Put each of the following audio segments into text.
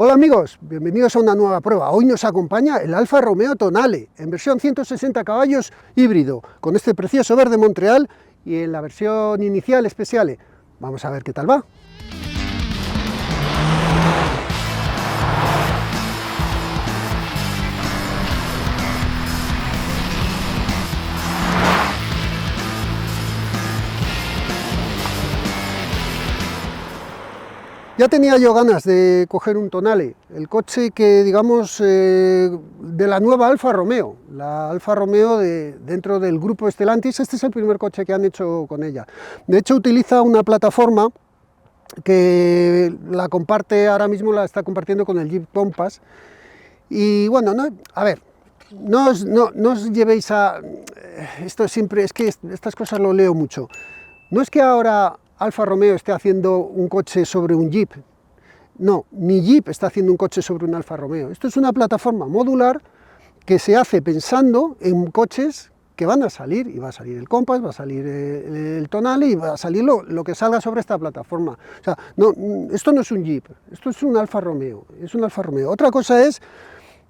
Hola amigos, bienvenidos a una nueva prueba. Hoy nos acompaña el Alfa Romeo Tonale, en versión 160 caballos híbrido, con este precioso verde Montreal y en la versión inicial Speciale. Vamos a ver qué tal va. Ya tenía yo ganas de coger un Tonale, el coche que, digamos, de la nueva Alfa Romeo, la Alfa Romeo dentro del grupo Stellantis. Este es el primer coche que han hecho con ella. De hecho, utiliza una plataforma que la comparte, ahora mismo la está compartiendo con el Jeep Compass. Y bueno, no os llevéis a... Esto siempre, es que estas cosas lo leo mucho. No es que ahora Alfa Romeo esté haciendo un coche sobre un Jeep. No, ni Jeep está haciendo un coche sobre un Alfa Romeo. Esto es una plataforma modular que se hace pensando en coches que van a salir, y va a salir el Compass, va a salir el Tonale y va a salir lo que salga sobre esta plataforma. O sea, no, esto no es un Jeep, esto es un Alfa Romeo, es un Alfa Romeo. Otra cosa es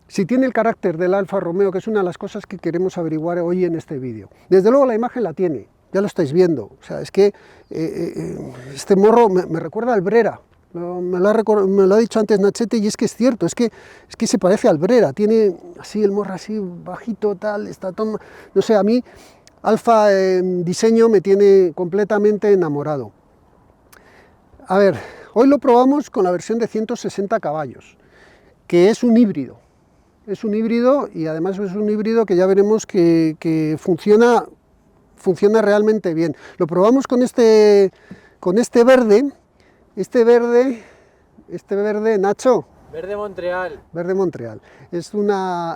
si tiene el carácter del Alfa Romeo, que es una de las cosas que queremos averiguar hoy en este vídeo. Desde luego la imagen la tiene. Ya lo estáis viendo, o sea, es que este morro me recuerda al Brera, me lo ha dicho antes Nachete, y es que es cierto, es que se parece al Brera, tiene así el morro así bajito, tal, está todo, no sé, a mí Alfa en diseño me tiene completamente enamorado. A ver, hoy lo probamos con la versión de 160 caballos, que es un híbrido y además es un híbrido que ya veremos que funciona realmente bien. Lo probamos con este verde, Nacho. Verde Montreal. Verde Montreal. Es una...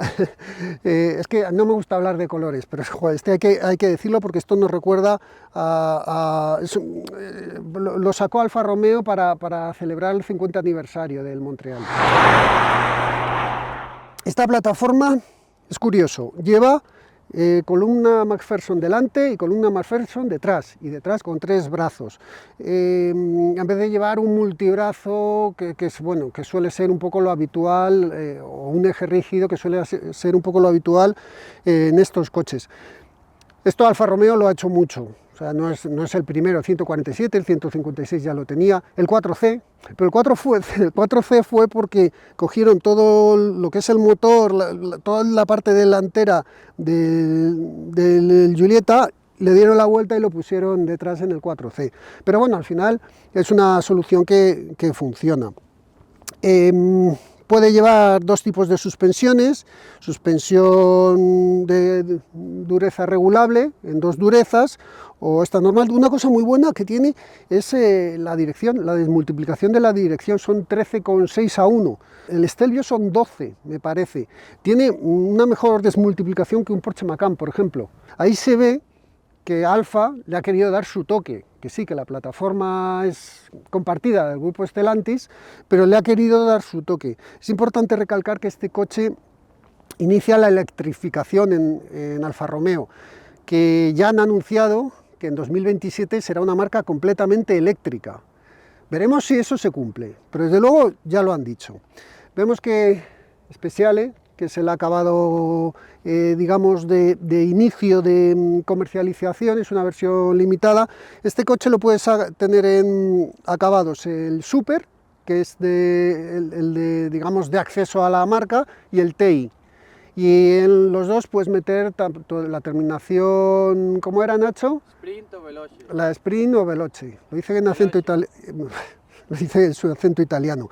es que no me gusta hablar de colores, pero joder, hay que decirlo porque esto nos recuerda lo sacó Alfa Romeo para celebrar el 50 aniversario del Montreal. Esta plataforma es curioso, lleva columna McPherson delante y columna McPherson detrás, y detrás con 3 brazos. En vez de llevar un multibrazo que suele ser un poco lo habitual, o un eje rígido que suele ser un poco lo habitual en estos coches. Esto Alfa Romeo lo ha hecho mucho, o sea, no es el primero, el 147, el 156 ya lo tenía, el 4C, pero el 4C fue porque cogieron todo lo que es el motor, toda la parte delantera del Giulietta, le dieron la vuelta y lo pusieron detrás en el 4C. Pero bueno, al final es una solución que funciona. Puede llevar 2 tipos de suspensiones, suspensión de dureza regulable, en 2 durezas, o esta normal. Una cosa muy buena que tiene es la dirección, la desmultiplicación de la dirección, son 13,6:1. El Stelvio son 12, me parece. Tiene una mejor desmultiplicación que un Porsche Macan, por ejemplo. Ahí se ve que Alfa le ha querido dar su toque, que sí, que la plataforma es compartida del grupo Stellantis, pero le ha querido dar su toque. Es importante recalcar que este coche inicia la electrificación en Alfa Romeo, que ya han anunciado que en 2027 será una marca completamente eléctrica. Veremos si eso se cumple, pero desde luego ya lo han dicho. Vemos que Speciale, que es el acabado, digamos, de inicio de comercialización, es una versión limitada. Este coche lo puedes tener en acabados el Super, que es digamos, de acceso a la marca, y el TI. Y en los dos puedes meter tanto la terminación, ¿cómo era, Nacho? Sprint o Veloce. La Sprint o Veloce. Lo dice en acento lo dice en su acento italiano.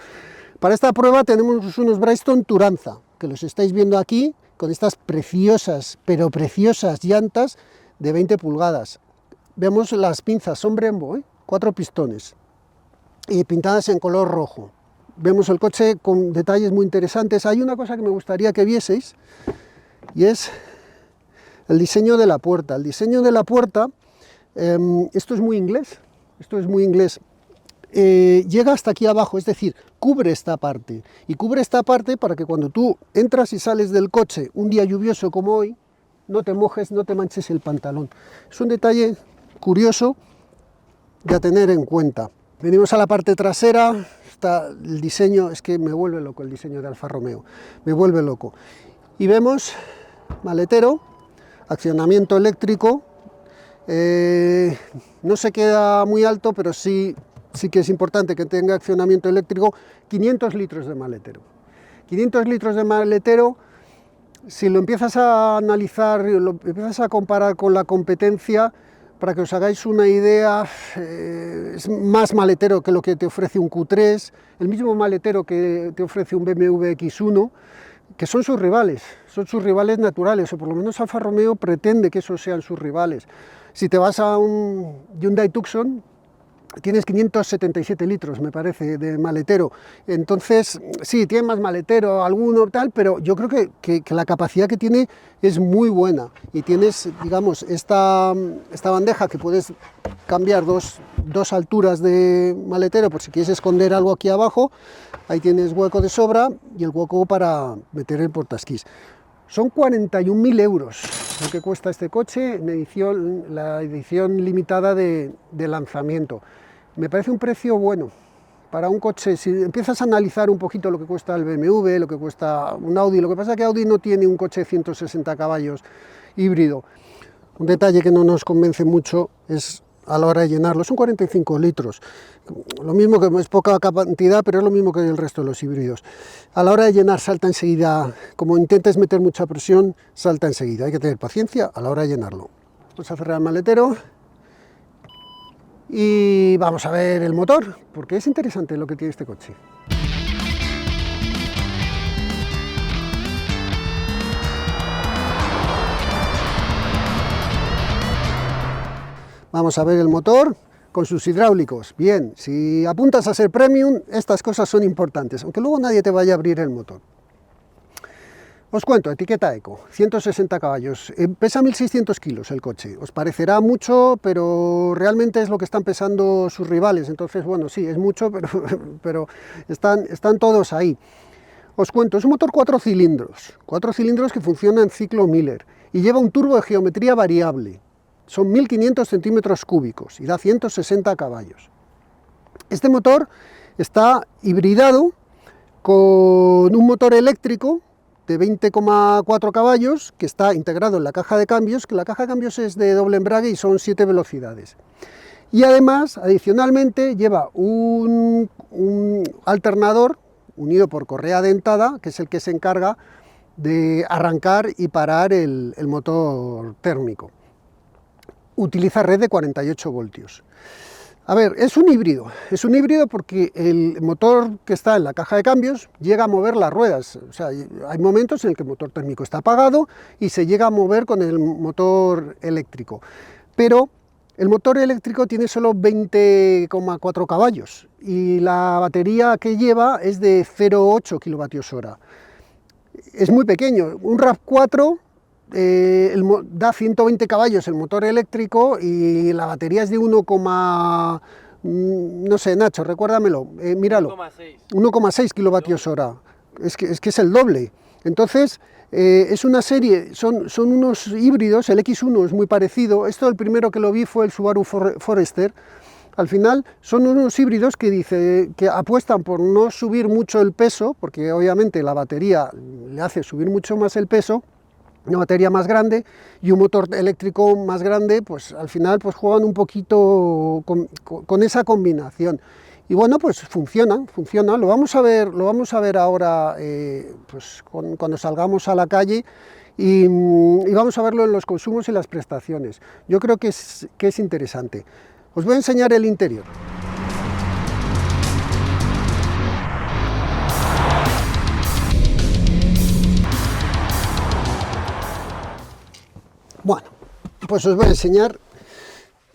Para esta prueba tenemos unos Bristol Turanza, que los estáis viendo aquí, con estas preciosas, pero preciosas llantas de 20 pulgadas. Vemos las pinzas, son Brembo, 4 pistones, y pintadas en color rojo. Vemos el coche con detalles muy interesantes. Hay una cosa que me gustaría que vieseis, y es el diseño de la puerta. El diseño de la puerta, esto es muy inglés, llega hasta aquí abajo, es decir, cubre esta parte, y cubre esta parte para que cuando tú entras y sales del coche un día lluvioso como hoy, no te mojes, no te manches el pantalón. Es un detalle curioso de a tener en cuenta. Venimos a la parte trasera, gusta el diseño, es que me vuelve loco el diseño de Alfa Romeo, me vuelve loco. Y vemos maletero, accionamiento eléctrico, no se queda muy alto, pero sí que es importante que tenga accionamiento eléctrico. 500 litros de maletero. 500 litros de maletero, si lo empiezas a analizar, lo empiezas a comparar con la competencia, para que os hagáis una idea, es más maletero que lo que te ofrece un Q3, el mismo maletero que te ofrece un BMW X1, que son sus rivales naturales, o por lo menos Alfa Romeo pretende que esos sean sus rivales. Si te vas a un Hyundai Tucson, tienes 577 litros, me parece, de maletero. Entonces, sí, tiene más maletero, alguno tal, pero yo creo que la capacidad que tiene es muy buena. Y tienes, digamos, esta bandeja que puedes cambiar dos alturas de maletero, por si quieres esconder algo aquí abajo. Ahí tienes hueco de sobra y el hueco para meter el portaesquís. Son 41.000 euros lo que cuesta este coche en la edición limitada de lanzamiento. Me parece un precio bueno para un coche. Si empiezas a analizar un poquito lo que cuesta el BMW, lo que cuesta un Audi, lo que pasa es que Audi no tiene un coche de 160 caballos híbrido. Un detalle que no nos convence mucho es a la hora de llenarlo, son 45 litros, lo mismo, que es poca cantidad, pero es lo mismo que el resto de los híbridos. A la hora de llenar salta enseguida, como intentes meter mucha presión, salta enseguida, hay que tener paciencia a la hora de llenarlo. Vamos a cerrar el maletero y vamos a ver el motor, porque es interesante lo que tiene este coche. Vamos a ver el motor con sus hidráulicos. Bien, si apuntas a ser premium, estas cosas son importantes, aunque luego nadie te vaya a abrir el motor. Os cuento, etiqueta Eco, 160 caballos, pesa 1.600 kilos el coche. Os parecerá mucho, pero realmente es lo que están pesando sus rivales. Entonces, bueno, sí, es mucho, pero están todos ahí. Os cuento, es un motor 4 cilindros que funciona en ciclo Miller y lleva un turbo de geometría variable. Son 1.500 centímetros cúbicos y da 160 caballos. Este motor está hibridado con un motor eléctrico de 20,4 caballos que está integrado en la caja de cambios, que la caja de cambios es de doble embrague y son 7 velocidades. Y además, adicionalmente, lleva un alternador unido por correa dentada, que es el que se encarga de arrancar y parar el motor térmico. Utiliza red de 48 voltios. A ver, es un híbrido porque el motor que está en la caja de cambios llega a mover las ruedas. O sea, hay momentos en el que el motor térmico está apagado y se llega a mover con el motor eléctrico. Pero el motor eléctrico tiene solo 20,4 caballos y la batería que lleva es de 0,8 kWh. Es muy pequeño, un RAV4 da 120 caballos el motor eléctrico y la batería es de 1, no sé, Nacho, recuérdamelo, míralo, 1,6 kilovatios hora, es que es el doble. Entonces, es una serie, son unos híbridos, el X1 es muy parecido, esto el primero que lo vi fue el Subaru Forester. Al final son unos híbridos que apuestan por no subir mucho el peso, porque obviamente la batería le hace subir mucho más el peso, una batería más grande y un motor eléctrico más grande, pues al final pues juegan un poquito con esa combinación. Y bueno, pues funciona, lo vamos a ver ahora pues cuando salgamos a la calle y vamos a verlo en los consumos y las prestaciones. Yo creo que es interesante. Os voy a enseñar el interior. Bueno, pues os voy a enseñar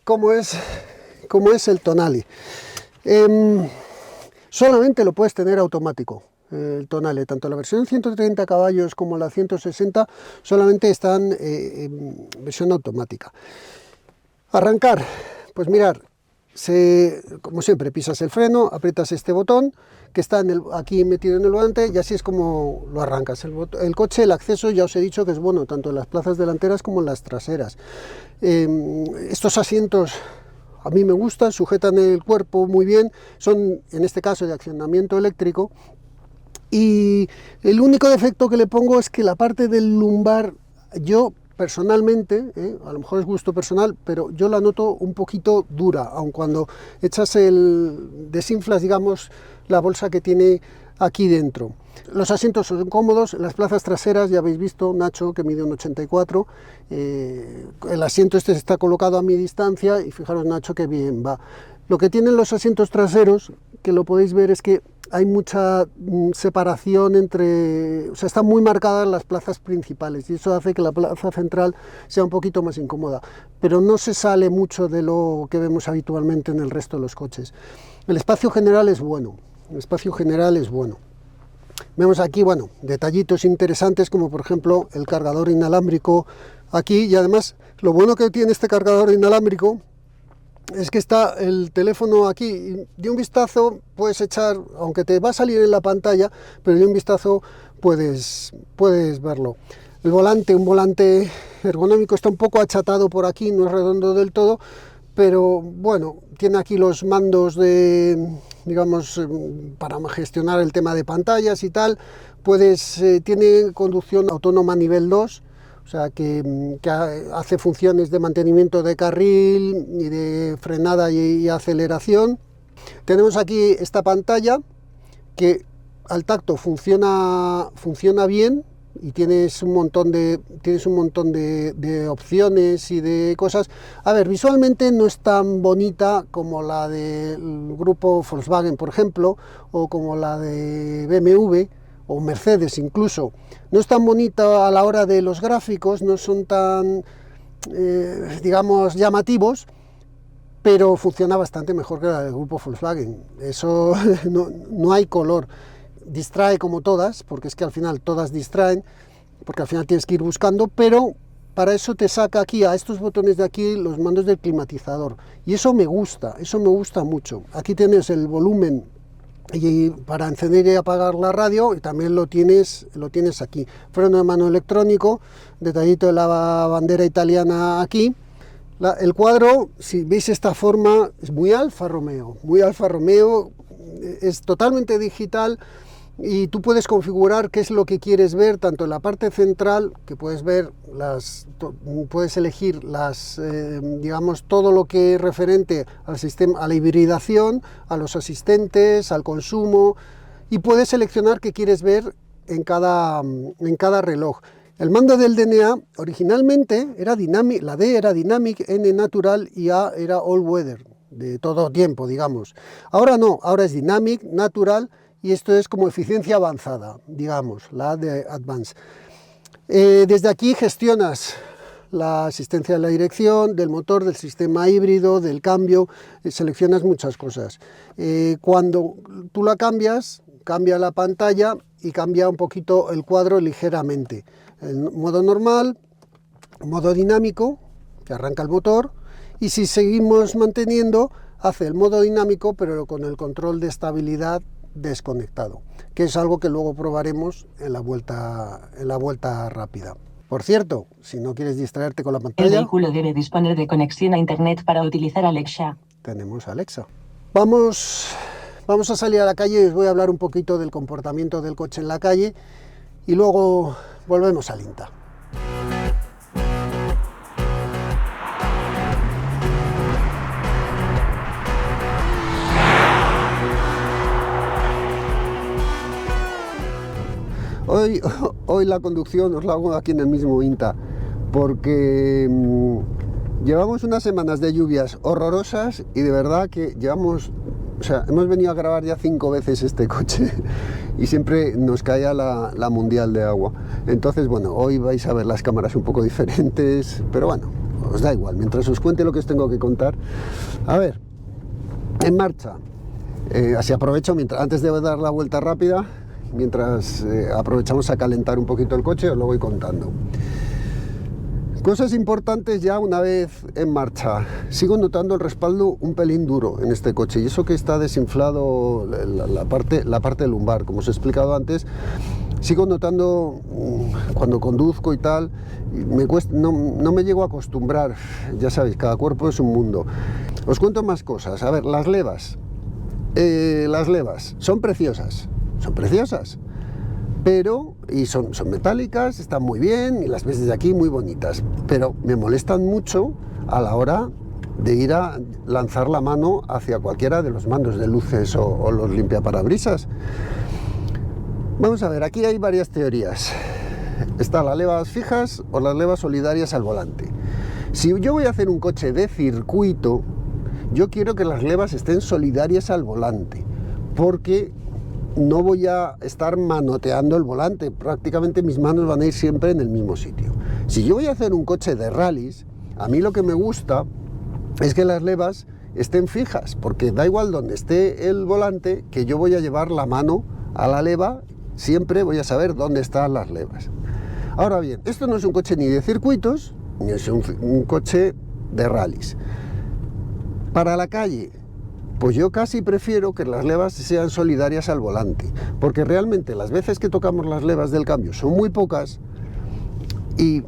cómo es el Tonale. Solamente lo puedes tener automático, el Tonale, tanto la versión 130 caballos como la 160 solamente están en versión automática. Arrancar, pues mirar, como siempre pisas el freno, aprietas este botón que está aquí metido en el volante y así es como lo arrancas. El coche, el acceso ya os he dicho que es bueno tanto en las plazas delanteras como en las traseras. Estos asientos a mí me gustan, sujetan el cuerpo muy bien, son en este caso de accionamiento eléctrico, y el único defecto que le pongo es que la parte del lumbar, yo personalmente, a lo mejor es gusto personal, pero yo la noto un poquito dura, aun cuando desinflas, digamos, la bolsa que tiene aquí dentro. Los asientos son cómodos, las plazas traseras, ya habéis visto, Nacho, que mide un 84, el asiento este está colocado a mi distancia, y fijaros, Nacho, que bien va. Lo que tienen los asientos traseros, que lo podéis ver, es que hay mucha separación entre, o sea, están muy marcadas las plazas principales, y eso hace que la plaza central sea un poquito más incómoda, pero no se sale mucho de lo que vemos habitualmente en el resto de los coches. El espacio general es bueno, el espacio general es bueno. Vemos aquí, bueno, detallitos interesantes, como por ejemplo el cargador inalámbrico aquí, y además lo bueno que tiene este cargador inalámbrico es que está el teléfono aquí, y de un vistazo puedes echar, aunque te va a salir en la pantalla, pero de un vistazo puedes verlo. El volante, un volante ergonómico, está un poco achatado por aquí, no es redondo del todo, pero bueno, tiene aquí los mandos de, digamos, para gestionar el tema de pantallas y tal. Tiene conducción autónoma nivel 2, o sea que hace funciones de mantenimiento de carril y de frenada y aceleración. Tenemos aquí esta pantalla que al tacto funciona bien, y tienes un montón de opciones y de cosas. A ver, visualmente no es tan bonita como la del grupo Volkswagen, por ejemplo, o como la de BMW o Mercedes incluso. No es tan bonita a la hora de los gráficos, no son tan, digamos, llamativos, pero funciona bastante mejor que la del grupo Volkswagen. Eso no hay color. Distrae como todas, porque es que al final todas distraen, porque al final tienes que ir buscando, pero para eso te saca aquí, a estos botones de aquí, los mandos del climatizador, y eso me gusta mucho. Aquí tienes el volumen y para encender y apagar la radio, y también lo tienes aquí. Freno de mano electrónico, detallito de la bandera italiana aquí. El cuadro, si veis esta forma, es muy Alfa Romeo, es totalmente digital, y tú puedes configurar qué es lo que quieres ver, tanto en la parte central, que puedes ver puedes elegir digamos, todo lo que es referente al sistema, a la hibridación, a los asistentes, al consumo, y puedes seleccionar qué quieres ver en cada reloj. El mando del DNA originalmente era Dynamic, la D era Dynamic, N Natural y A era All Weather, de todo tiempo, digamos. Ahora no, ahora es Dynamic, Natural, y esto es como eficiencia avanzada, digamos, la A de Advanced. Desde aquí gestionas la asistencia de la dirección, del motor, del sistema híbrido, del cambio, seleccionas muchas cosas. Cuando tú la cambias, cambia la pantalla y cambia un poquito el cuadro ligeramente. El modo normal, modo dinámico, que arranca el motor, y si seguimos manteniendo, hace el modo dinámico, pero con el control de estabilidad desconectado, que es algo que luego probaremos en la vuelta rápida. Por cierto, si no quieres distraerte con la pantalla, el vehículo debe disponer de conexión a internet para utilizar Alexa. Tenemos Alexa. Vamos a salir a la calle y os voy a hablar un poquito del comportamiento del coche en la calle, y luego volvemos al INTA. Hoy la conducción os la hago aquí en el mismo INTA, porque llevamos unas semanas de lluvias horrorosas, y de verdad que hemos venido a grabar ya 5 veces este coche y siempre nos caía la mundial de agua. Entonces, bueno, hoy vais a ver las cámaras un poco diferentes, pero bueno, os da igual, mientras os cuente lo que os tengo que contar. A ver, en marcha, así aprovecho, antes de dar la vuelta rápida, mientras aprovechamos a calentar un poquito el coche, os lo voy contando. Cosas importantes ya una vez en marcha. Sigo notando el respaldo un pelín duro en este coche, y eso que está desinflado la parte lumbar, como os he explicado antes. Sigo notando cuando conduzco y tal, no me llego a acostumbrar. Ya sabéis, cada cuerpo es un mundo. Os cuento más cosas. A ver, las levas. Las levas son preciosas, pero, y son metálicas, están muy bien, y las ves desde aquí muy bonitas, pero me molestan mucho a la hora de ir a lanzar la mano hacia cualquiera de los mandos de luces o los limpiaparabrisas. Vamos a ver, aquí hay varias teorías. Está las levas fijas o las levas solidarias al volante. Si yo voy a hacer un coche de circuito, yo quiero que las levas estén solidarias al volante, porque no voy a estar manoteando el volante, prácticamente mis manos van a ir siempre en el mismo sitio. Si yo voy a hacer un coche de rallies, a mí lo que me gusta es que las levas estén fijas, porque da igual donde esté el volante, que yo voy a llevar la mano a la leva, siempre voy a saber dónde están las levas. Ahora bien, esto no es un coche ni de circuitos, ni es un coche de rallies. Para la calle, pues yo casi prefiero que las levas sean solidarias al volante, porque realmente las veces que tocamos las levas del cambio son muy pocas y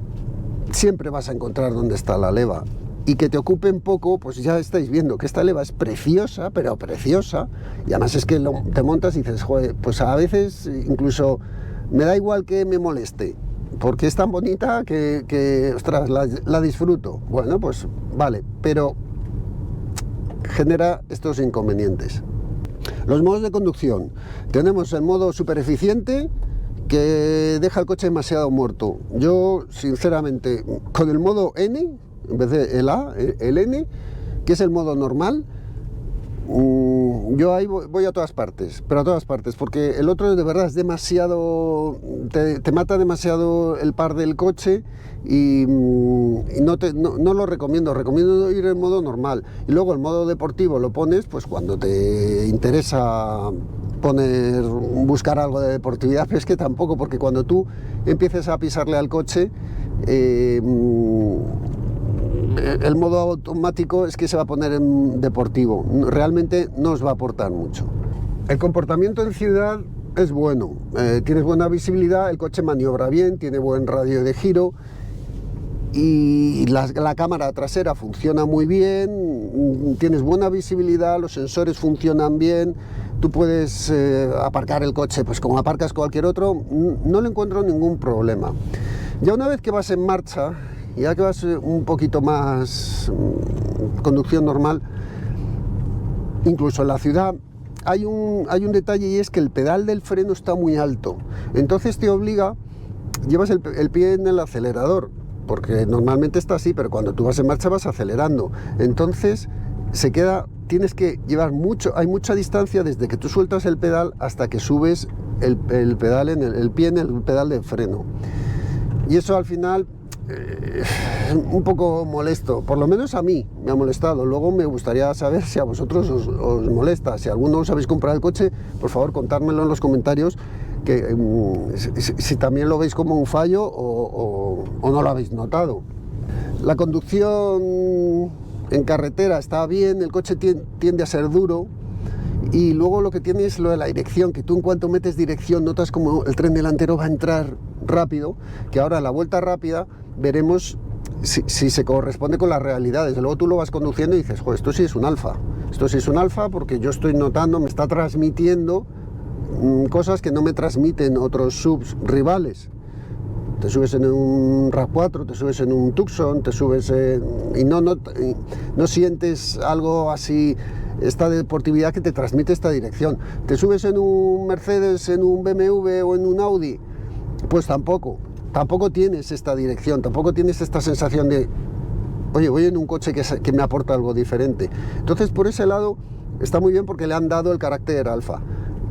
siempre vas a encontrar dónde está la leva. Y que te ocupen poco, pues ya estáis viendo que esta leva es preciosa, pero preciosa, y además es que te montas y dices, joder, pues a veces incluso me da igual que me moleste, porque es tan bonita que ostras, la disfruto. Bueno, pues vale, pero genera estos inconvenientes. Los modos de conducción. Tenemos el modo super eficiente, que deja el coche demasiado muerto. Yo, sinceramente, con el modo N, en vez de el A, el N, que es el modo normal, yo ahí voy a todas partes, pero a todas partes, porque el otro de verdad es demasiado, te mata demasiado el par del coche y no lo recomiendo ir en modo normal. Y luego el modo deportivo lo pones pues cuando te interesa buscar algo de deportividad, pero es que tampoco, porque cuando tú empieces a pisarle al coche, el modo automático es que se va a poner en deportivo, realmente no os va a aportar mucho. El comportamiento en ciudad es bueno, tienes buena visibilidad, el coche maniobra bien, tiene buen radio de giro y la cámara trasera funciona muy bien, tienes buena visibilidad, los sensores funcionan bien, tú puedes aparcar el coche pues como aparcas cualquier otro, no le encuentro ningún problema. Ya una vez que vas en marcha, ya que vas un poquito más conducción normal, incluso en la ciudad, hay un detalle, y es que el pedal del freno está muy alto, entonces te obliga, llevas el pie en el acelerador, porque normalmente está así, pero cuando tú vas en marcha vas acelerando, entonces tienes que llevar hay mucha distancia desde que tú sueltas el pedal hasta que subes el pedal el pie en el pedal de freno, y eso al final un poco molesto, por lo menos a mí me ha molestado. Luego me gustaría saber si a vosotros os molesta. Si alguno os habéis comprado el coche, por favor contármelo en los comentarios, que si también lo veis como un fallo o no lo habéis notado. La conducción en carretera está bien, el coche tiende a ser duro, y luego lo que tiene es lo de la dirección, que tú en cuanto metes dirección notas como el tren delantero va a entrar rápido, que ahora en la vuelta rápida veremos si se corresponde con la realidad. Desde luego tú lo vas conduciendo y dices, joder, esto sí es un alfa, porque yo estoy notando, me está transmitiendo cosas que no me transmiten otros subs rivales. Te subes en un RAV4, te subes en un Tucson, y no sientes algo así, esta deportividad que te transmite esta dirección. Te subes en un Mercedes, en un BMW o en un Audi, pues tampoco tienes esta dirección, tampoco tienes esta sensación de, oye, voy en un coche que me aporta algo diferente. Entonces, por ese lado, está muy bien porque le han dado el carácter alfa.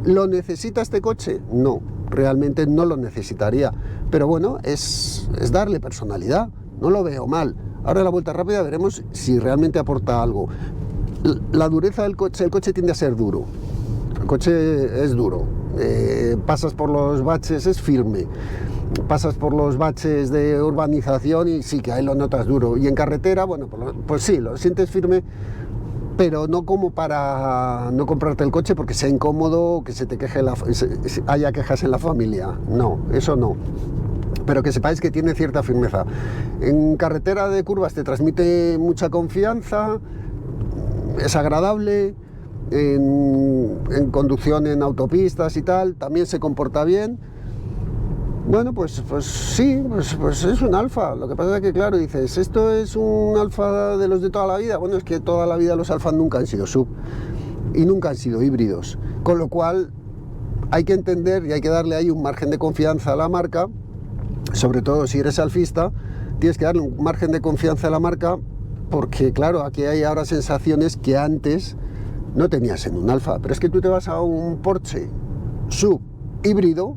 ¿Lo necesita este coche? No, realmente no lo necesitaría, pero bueno, es darle personalidad, no lo veo mal. Ahora en la vuelta rápida veremos si realmente aporta algo. La dureza del coche, el coche tiende a ser duro, el coche es duro, pasas por los baches, es firme, pasas por los baches de urbanización y sí que ahí lo notas duro, y en carretera, bueno, pues sí, lo sientes firme, pero no como para no comprarte el coche porque sea incómodo, que se te haya quejas en la familia, no, eso no. Pero que sepáis que tiene cierta firmeza. En carretera de curvas te transmite mucha confianza, es agradable, en conducción en autopistas y tal, también se comporta bien. Bueno, pues sí, pues es un Alfa. Lo que pasa es que, claro, dices, ¿esto es un Alfa de los de toda la vida? Bueno, es que toda la vida los Alfas nunca han sido sub y nunca han sido híbridos, con lo cual hay que entender y hay que darle ahí un margen de confianza a la marca, sobre todo si eres alfista, tienes que darle un margen de confianza a la marca, porque claro, aquí hay ahora sensaciones que antes no tenías en un Alfa, pero es que tú te vas a un Porsche sub híbrido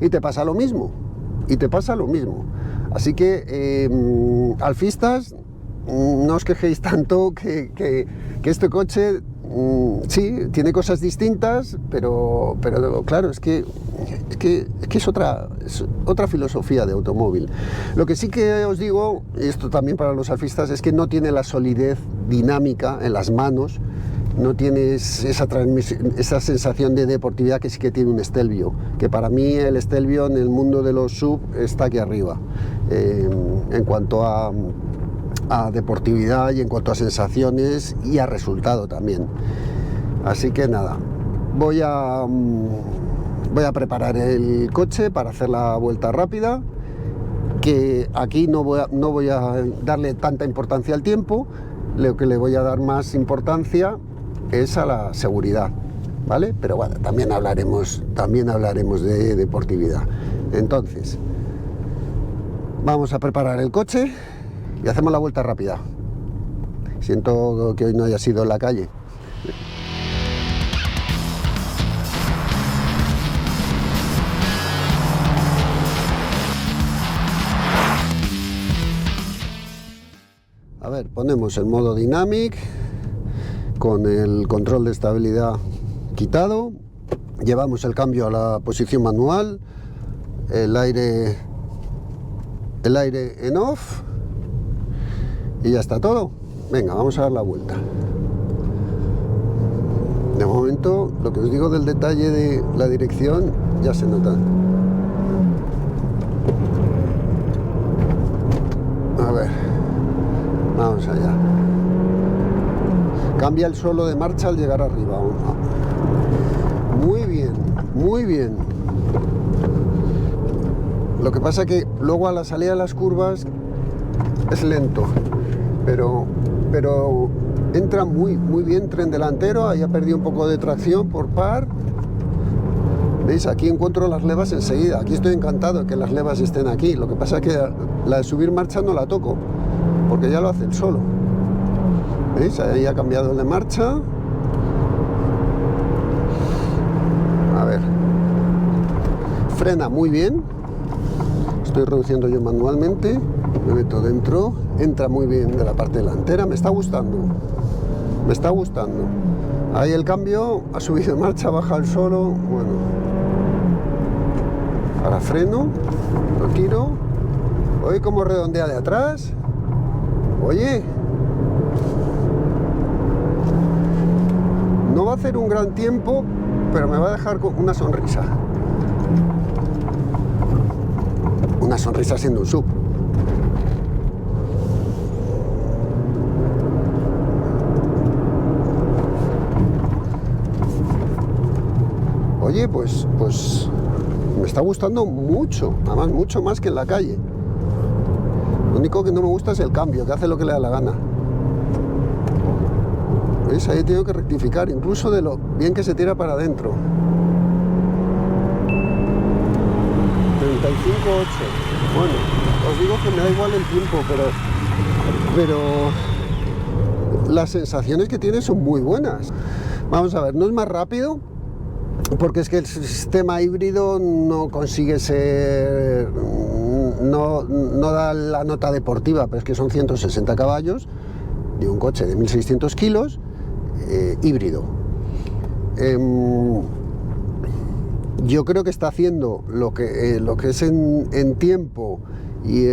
y te pasa lo mismo, así que alfistas, no os quejéis tanto que este coche sí, tiene cosas distintas, pero claro, es que es otra filosofía de automóvil. Lo que sí que os digo, y esto también para los alfistas, es que no tiene la solidez dinámica en las manos, no tienes esa sensación de deportividad que sí que tiene un Stelvio, que para mí el Stelvio en el mundo de los sub está aquí arriba, en cuanto a deportividad y en cuanto a sensaciones y a resultado también. Así que nada, voy a preparar el coche para hacer la vuelta rápida, que aquí no voy a darle tanta importancia al tiempo, lo que le voy a dar más importancia es a la seguridad, ¿vale? Pero bueno, también hablaremos de deportividad. Entonces, vamos a preparar el coche y hacemos la vuelta rápida. Siento que hoy no haya sido en la calle. A ver, ponemos el modo Dynamic con el control de estabilidad quitado, llevamos el cambio a la posición manual, el aire en off y ya está todo. Venga, vamos a dar la vuelta. De momento, lo que os digo del detalle de la dirección ya se nota. A ver, vamos allá. Cambia el suelo de marcha al llegar arriba. Muy bien, muy bien. Lo que pasa que luego a la salida de las curvas es lento, pero entra muy bien tren delantero. Ahí ha perdido un poco de tracción por par. ¿Veis? Aquí encuentro las levas enseguida. Aquí estoy encantado de que las levas estén aquí. Lo que pasa es que la de subir marcha no la toco, porque ya lo hace el solo. ¿Veis? Ahí ha cambiado el de marcha. A ver. Frena muy bien. Estoy reduciendo yo manualmente. Me meto dentro. Entra muy bien de la parte delantera. Me está gustando. Ahí el cambio. Ha subido de marcha, baja el solo. Bueno. Ahora freno. Lo tiro. Oye, cómo redondea de atrás. Oye. No va a hacer un gran tiempo, pero me va a dejar con una sonrisa. Una sonrisa siendo un sub. Oye, pues me está gustando mucho, además mucho más que en la calle. Lo único que no me gusta es el cambio, que hace lo que le da la gana. ¿Veis? Ahí tengo que rectificar, incluso de lo bien que se tira para adentro. 35.8. Bueno, os digo que me da igual el tiempo, pero las sensaciones que tiene son muy buenas. Vamos a ver, no es más rápido, porque es que el sistema híbrido no consigue ser... No da la nota deportiva, pero es que son 160 caballos de un coche de 1.600 kilos, híbrido. Yo creo que está haciendo lo que es en tiempo y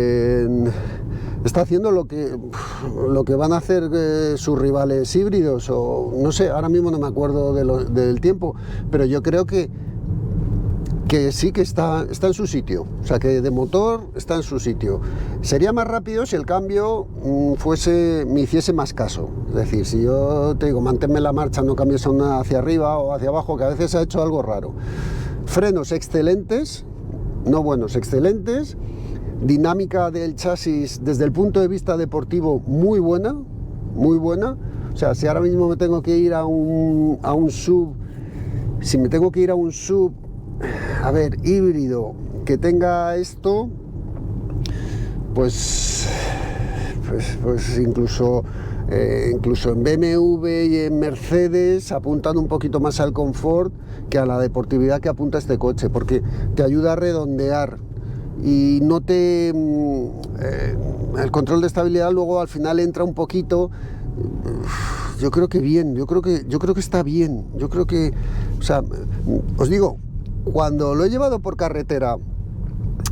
está haciendo lo que van a hacer sus rivales híbridos, o no sé, ahora mismo no me acuerdo del tiempo, pero yo creo que que sí que está en su sitio, o sea que de motor está en su sitio. Sería más rápido si el cambio me hiciese más caso, es decir, si yo te digo manténme la marcha, no cambies una hacia arriba o hacia abajo, que a veces ha hecho algo raro. Frenos excelentes, no buenos, excelentes. Dinámica del chasis desde el punto de vista deportivo muy buena, muy buena. O sea, si ahora mismo me tengo que ir a un sub, si me tengo que ir a un sub, a ver, híbrido, que tenga esto, pues incluso en BMW y en Mercedes apuntan un poquito más al confort que a la deportividad que apunta este coche, porque te ayuda a redondear y no te... el control de estabilidad luego al final entra un poquito. Yo creo que bien, yo creo que está bien, yo creo que, o sea, os digo, cuando lo he llevado por carretera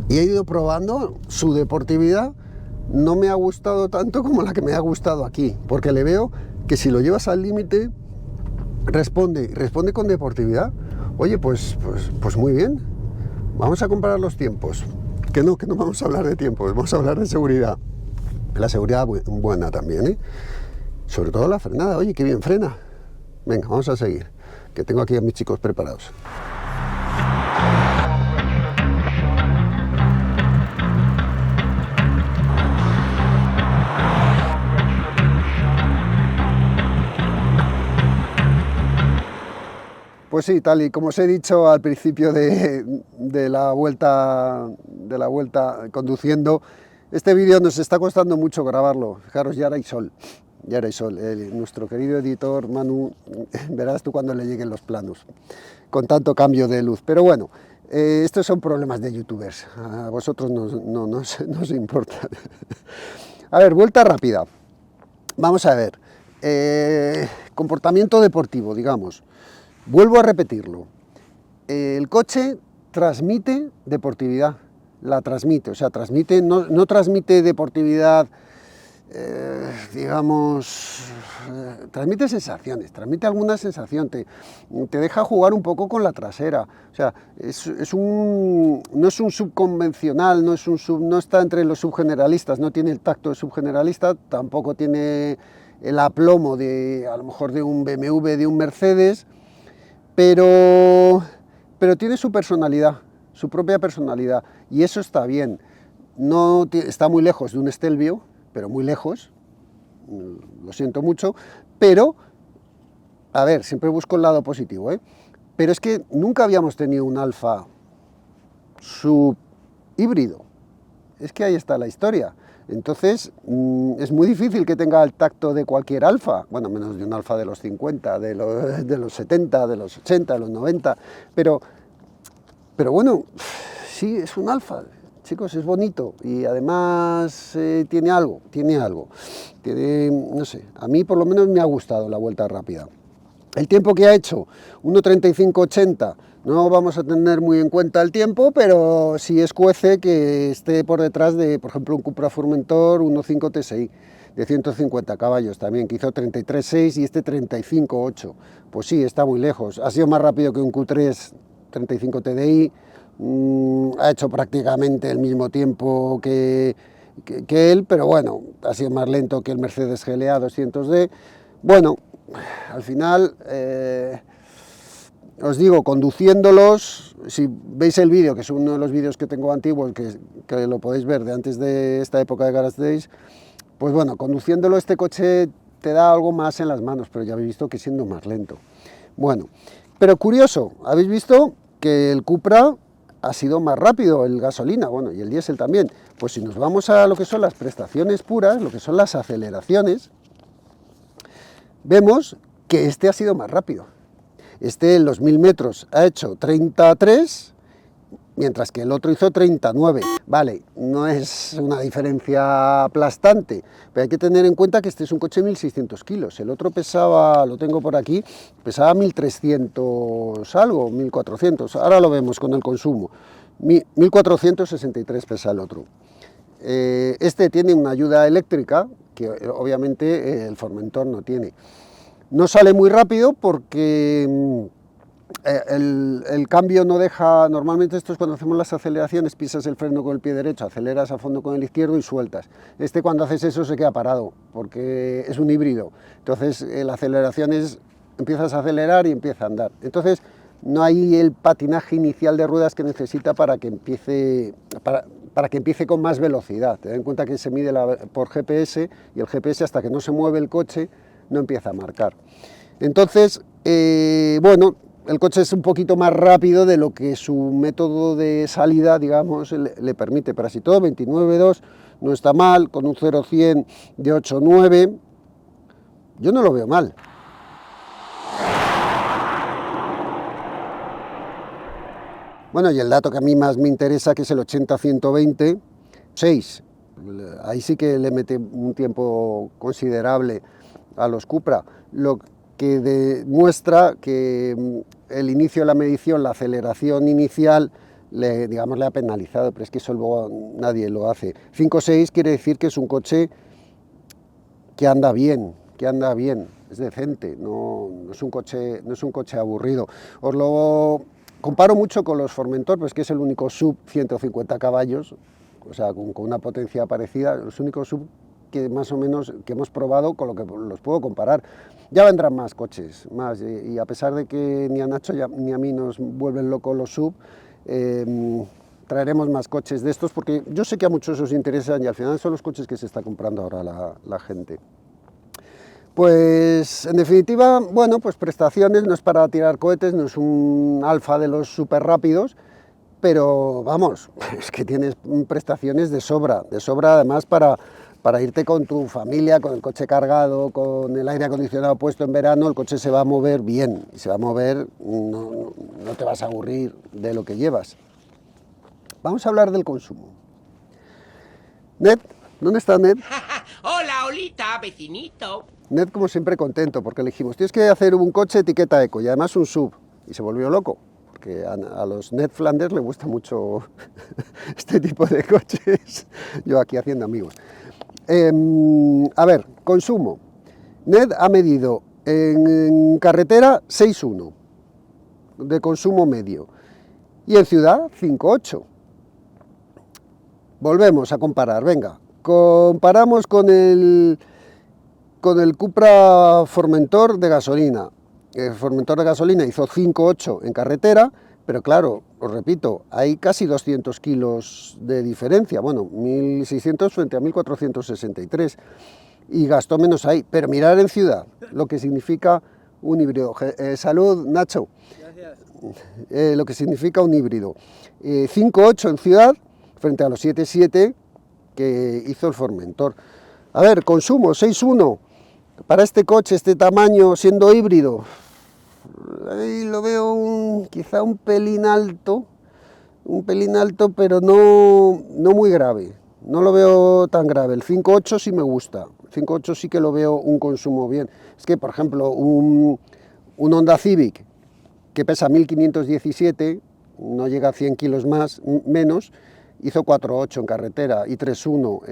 y he ido probando, su deportividad no me ha gustado tanto como la que me ha gustado aquí, porque le veo que si lo llevas al límite responde con deportividad. Oye, pues muy bien, vamos a comparar los tiempos, que no vamos a hablar de tiempos, vamos a hablar de seguridad. La seguridad buena también, ¿eh? Sobre todo la frenada, oye, qué bien frena. Venga, vamos a seguir, que tengo aquí a mis chicos preparados. Pues sí, tal y como os he dicho al principio de la vuelta conduciendo, este vídeo nos está costando mucho grabarlo. Fijaros, ya hay sol. Nuestro querido editor Manu, verás tú cuando le lleguen los planos, con tanto cambio de luz. Pero bueno, estos son problemas de youtubers, a vosotros no os importa. A ver, vuelta rápida. Vamos a ver, comportamiento deportivo, digamos. Vuelvo a repetirlo, el coche transmite deportividad, la transmite, o sea, transmite, no transmite deportividad, digamos, transmite sensaciones, transmite alguna sensación, te deja jugar un poco con la trasera, o sea, no es un sub convencional, no está entre los subgeneralistas, no tiene el tacto de subgeneralista, tampoco tiene el aplomo a lo mejor de un BMW, de un Mercedes, pero tiene su personalidad, su propia personalidad, y eso está bien. Está muy lejos de un Stelvio, pero muy lejos, lo siento mucho, pero, a ver, siempre busco el lado positivo, ¿eh? Pero es que nunca habíamos tenido un Alfa sub híbrido, es que ahí está la historia. Entonces, es muy difícil que tenga el tacto de cualquier Alfa, bueno, menos de un Alfa de los 50, de los 70, de los 80, de los 90, pero bueno, sí, es un Alfa, chicos, es bonito y además tiene algo, no sé, a mí por lo menos me ha gustado la vuelta rápida. El tiempo que ha hecho, 1:35:80, no vamos a tener muy en cuenta el tiempo, pero sí escuece que esté por detrás de, por ejemplo, un Cupra Formentor 1.5 TSI de 150 caballos también, que hizo 33.6 y este 35.8. Pues sí, está muy lejos. Ha sido más rápido que un Q3 35 TDI, ha hecho prácticamente el mismo tiempo que él, pero bueno, ha sido más lento que el Mercedes GLA 200D. Bueno, al final, os digo, conduciéndolos, si veis el vídeo, que es uno de los vídeos que tengo antiguos, que lo podéis ver de antes de esta época de Garage Days, pues bueno, conduciéndolo este coche te da algo más en las manos, pero ya habéis visto que siendo más lento. Bueno, pero curioso, habéis visto que el Cupra ha sido más rápido, el gasolina, bueno, y el diésel también. Pues si nos vamos a lo que son las prestaciones puras, lo que son las aceleraciones, vemos que este ha sido más rápido. Este en los 1000 metros ha hecho 33, mientras que el otro hizo 39. Vale, no es una diferencia aplastante, pero hay que tener en cuenta que este es un coche de 1600 kilos. El otro pesaba, lo tengo por aquí, pesaba 1300 algo, 1400. Ahora lo vemos con el consumo. 1463 pesa el otro. Este tiene una ayuda eléctrica, que obviamente el Formentor no tiene. No sale muy rápido porque el cambio no deja, normalmente esto es cuando hacemos las aceleraciones, pisas el freno con el pie derecho, aceleras a fondo con el izquierdo y sueltas. Cuando haces eso se queda parado, porque es un híbrido. Entonces la aceleración es, empiezas a acelerar y empieza a andar. Entonces no hay el patinaje inicial de ruedas que necesita para que empiece, para que empiece con más velocidad. Ten en cuenta que se mide por GPS, y el GPS, hasta que no se mueve el coche, no empieza a marcar. Entonces, bueno, el coche es un poquito más rápido de lo que su método de salida, digamos, le permite, pero así todo, 29.2 no está mal, con un 0-100 de 8.9, yo no lo veo mal. Bueno, y el dato que a mí más me interesa, que es el 80-120, 6. Ahí sí que le mete un tiempo considerable a los Cupra, lo que demuestra que el inicio de la medición, la aceleración inicial, digamos, le ha penalizado, pero es que eso luego nadie lo hace. 5.6 quiere decir que es un coche que anda bien, es decente, no es un coche aburrido. Os lo comparo mucho con los Formentor, pues que es el único sub 150 caballos, o sea, con una potencia parecida, los únicos sub que más o menos que hemos probado, con lo que los puedo comparar. Ya vendrán más coches, más, y a pesar de que ni a Nacho ni a mí nos vuelven locos los sub, traeremos más coches de estos, porque yo sé que a muchos os interesan y al final son los coches que se está comprando ahora la gente. Pues en definitiva, bueno, pues prestaciones, no es para tirar cohetes, no es un Alfa de los súper rápidos, pero vamos, es que tienes prestaciones de sobra además para irte con tu familia, con el coche cargado, con el aire acondicionado puesto en verano. El coche se va a mover bien, y se va a mover, no te vas a aburrir de lo que llevas. Vamos a hablar del consumo. Ned, ¿dónde está Ned? Hola, Olita, vecinito. Ned, como siempre, contento, porque le dijimos, tienes que hacer un coche etiqueta eco, y además un sub, y se volvió loco, porque a los Ned Flanders le gusta mucho este tipo de coches. Yo aquí haciendo amigos. A ver, consumo. Ned ha medido en carretera 6.1 de consumo medio, y en ciudad 5.8. Volvemos a comparar, venga, comparamos con el Cupra Formentor de gasolina. El Formentor de gasolina hizo 5.8 en carretera, pero claro, os repito, hay casi 200 kilos de diferencia, bueno, 1.600 frente a 1.463, y gastó menos ahí. Pero mirar en ciudad lo que significa un híbrido. Salud, Nacho. Gracias. Lo que significa un híbrido. 5.8 en ciudad frente a los 7.7 que hizo el Formentor. A ver, consumo 6.1 para este coche, este tamaño, siendo híbrido. Ahí lo veo quizá un pelín alto, pero no muy grave. No lo veo tan grave. El 5.8 sí me gusta. El 5.8 sí que lo veo un consumo bien. Es que, por ejemplo, un Honda Civic que pesa 1.517, no llega a 100 kilos menos, hizo 4.8 en carretera y 3.1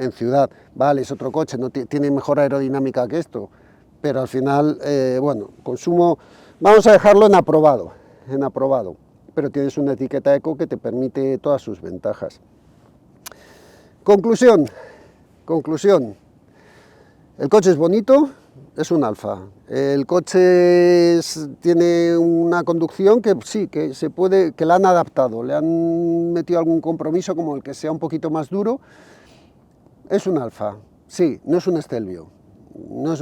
en ciudad. Vale, es otro coche, no tiene mejor aerodinámica que esto, pero al final, bueno, consumo, vamos a dejarlo en aprobado, pero tienes una etiqueta eco que te permite todas sus ventajas. Conclusión, el coche es bonito, es un Alfa. El coche tiene una conducción que sí, que se puede, que la han adaptado, le han metido algún compromiso, como el que sea un poquito más duro. Es un Alfa, sí, no es un Stelvio, no es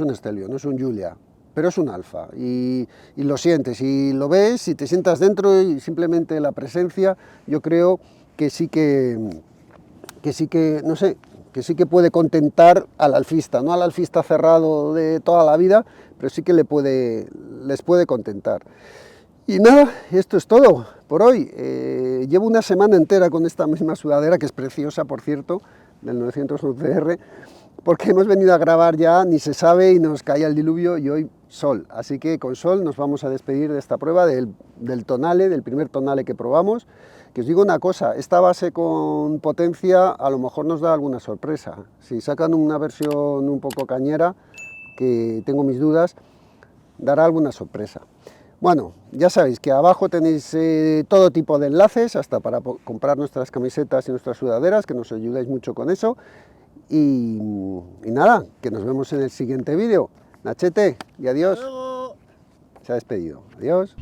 un Giulia, pero es un Alfa, y lo sientes, y lo ves, y te sientas dentro, y simplemente la presencia, yo creo que sí que no sé, que sí que puede contentar al alfista, no al alfista cerrado de toda la vida, pero sí que les puede contentar. Y nada, esto es todo por hoy. Llevo una semana entera con esta misma sudadera, que es preciosa, por cierto, del 911R, porque hemos venido a grabar ya, ni se sabe, y nos caía el diluvio, y hoy sol. Así que con sol nos vamos a despedir de esta prueba del tonale, del primer tonale que probamos. Que os digo una cosa, esta base con potencia a lo mejor nos da alguna sorpresa. Si sacan una versión un poco cañera, que tengo mis dudas, dará alguna sorpresa. Bueno, ya sabéis que abajo tenéis todo tipo de enlaces, hasta para comprar nuestras camisetas y nuestras sudaderas, que nos ayudáis mucho con eso. Y nada, que nos vemos en el siguiente vídeo. Nachete, y adiós. Se ha despedido. Adiós.